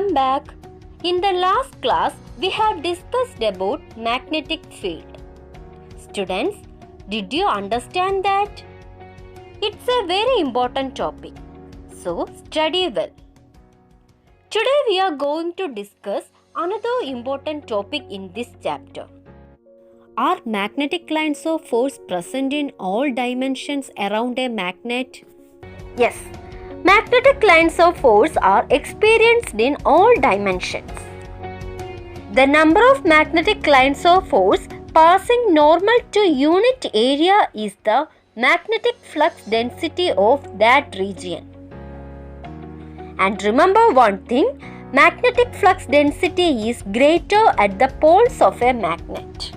welcome back. In the last class, we have discussed about magnetic field. Students, did you understand that? It's a very important topic, so study well. Today we are going to discuss another important topic in this chapter. Are magnetic lines of force present in all dimensions around a magnet? Yes. Magnetic lines of force are experienced in all dimensions. The number of magnetic lines of force passing normal to unit area is the magnetic flux density of that region. And remember one thing, magnetic flux density is greater at the poles of a magnet.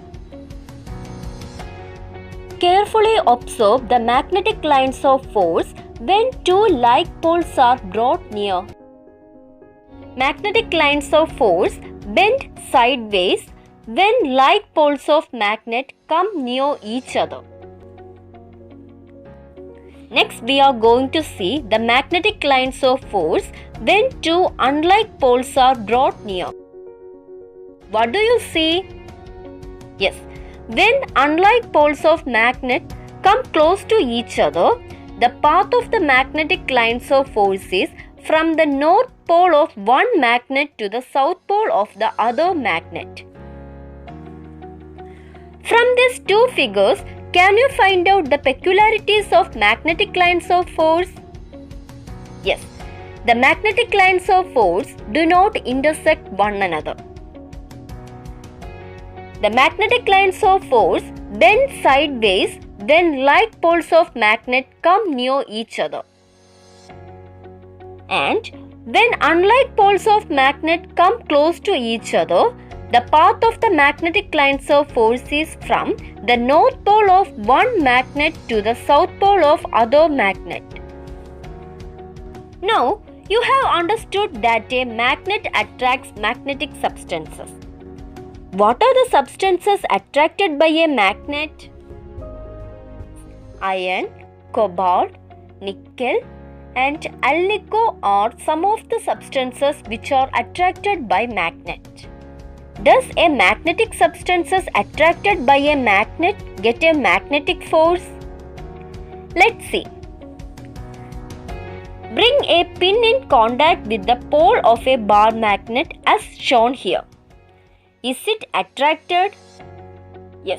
Carefully observe the magnetic lines of force when two like poles are brought near. Magnetic lines of force bend sideways when like poles of magnet come near each other. Next, we are going to see the magnetic lines of force when two unlike poles are brought near. What do you see? Yes, when unlike poles of magnet come close to each other, the path of the magnetic lines of force is from the north pole of one magnet to the south pole of the other magnet. From these two figures, can you find out the peculiarities of magnetic lines of force? Yes, the magnetic lines of force do not intersect one another. The magnetic lines of force bend sideways when like poles of magnet come near each other. And when unlike poles of magnet come close to each other, the path of the magnetic lines of force is from the north pole of one magnet to the south pole of other magnet. Now, you have understood that a magnet attracts magnetic substances. What are the substances attracted by a magnet? Iron, cobalt, nickel and alnico are some of the substances which are attracted by magnet. Does a magnetic substances attracted by a magnet get a magnetic force? Let's see. Bring a pin in contact with the pole of a bar magnet as shown here. Is it attracted? Yes.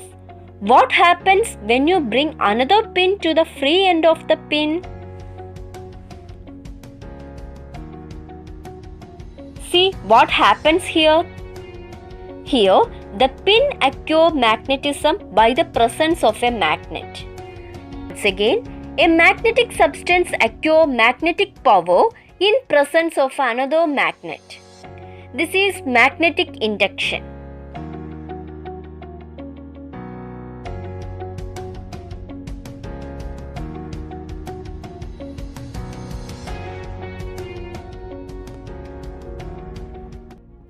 What happens when you bring another pin to the free end of the pin? See what happens here? Here, the pin acquires magnetism by the presence of a magnet. Once again, a magnetic substance acquires magnetic power in presence of another magnet. This is magnetic induction.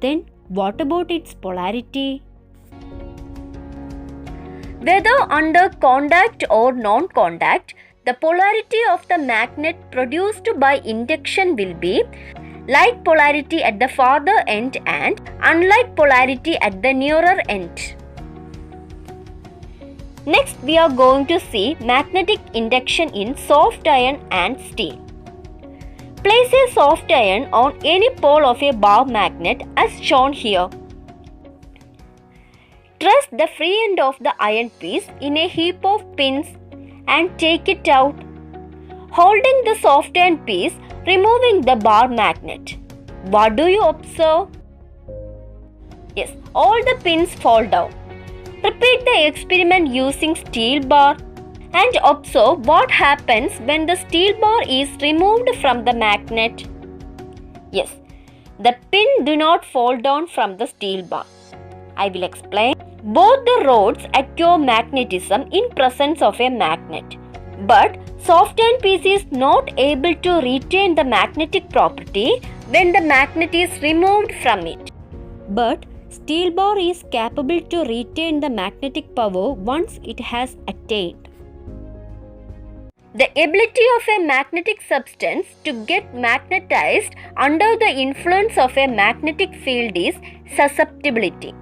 Then what about its polarity? Whether under contact or non-contact, the polarity of the magnet produced by induction will be like polarity at the farther end and unlike polarity at the nearer end. Next, we are going to see magnetic induction in soft iron and steel. Place a soft iron on any pole of a bar magnet as shown here. Press the free end of the iron piece in a heap of pins and take it out, holding the soft iron piece, removing the bar magnet. What do you observe? Yes, all the pins fall down. Repeat the experiment using steel bar and observe what happens when the steel bar is removed from the magnet. Yes, the pin do not fall down from the steel bar. I will explain. Both the rods acquire magnetism in presence of a magnet, but soft iron piece is not able to retain the magnetic property when the magnet is removed from it. But steel bar is capable to retain the magnetic power once it has attained. The ability of a magnetic substance to get magnetized under the influence of a magnetic field is susceptibility.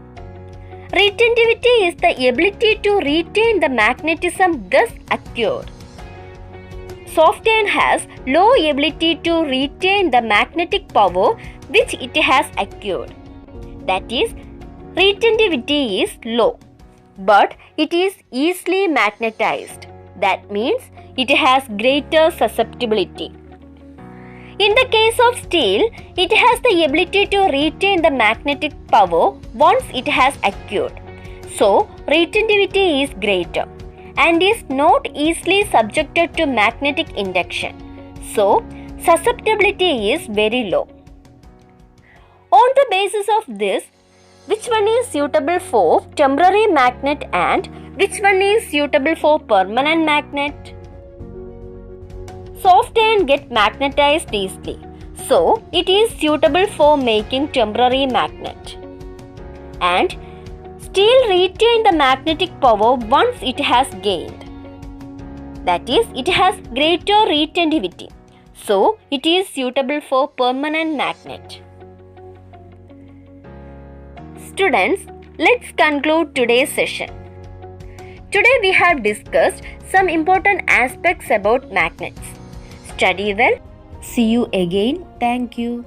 Retentivity is the ability to retain the magnetism thus acquired. Soft iron has low ability to retain the magnetic power which it has acquired. That is, retentivity is low, but it is easily magnetized. That means it has greater susceptibility. In the case of steel, it has the ability to retain the magnetic power once it has acquired. So, retentivity is greater and is not easily subjected to magnetic induction. So, susceptibility is very low. On the basis of this, which one is suitable for temporary magnet and which one is suitable for permanent magnet? Soft iron gets magnetized easily, so it is suitable for making temporary magnet. And steel retains the magnetic power once it has gained. That is, it has greater retentivity, so it is suitable for permanent magnet. Students, let's conclude today's session. Today we have discussed some important aspects about magnets. Study well. See you again. Thank you.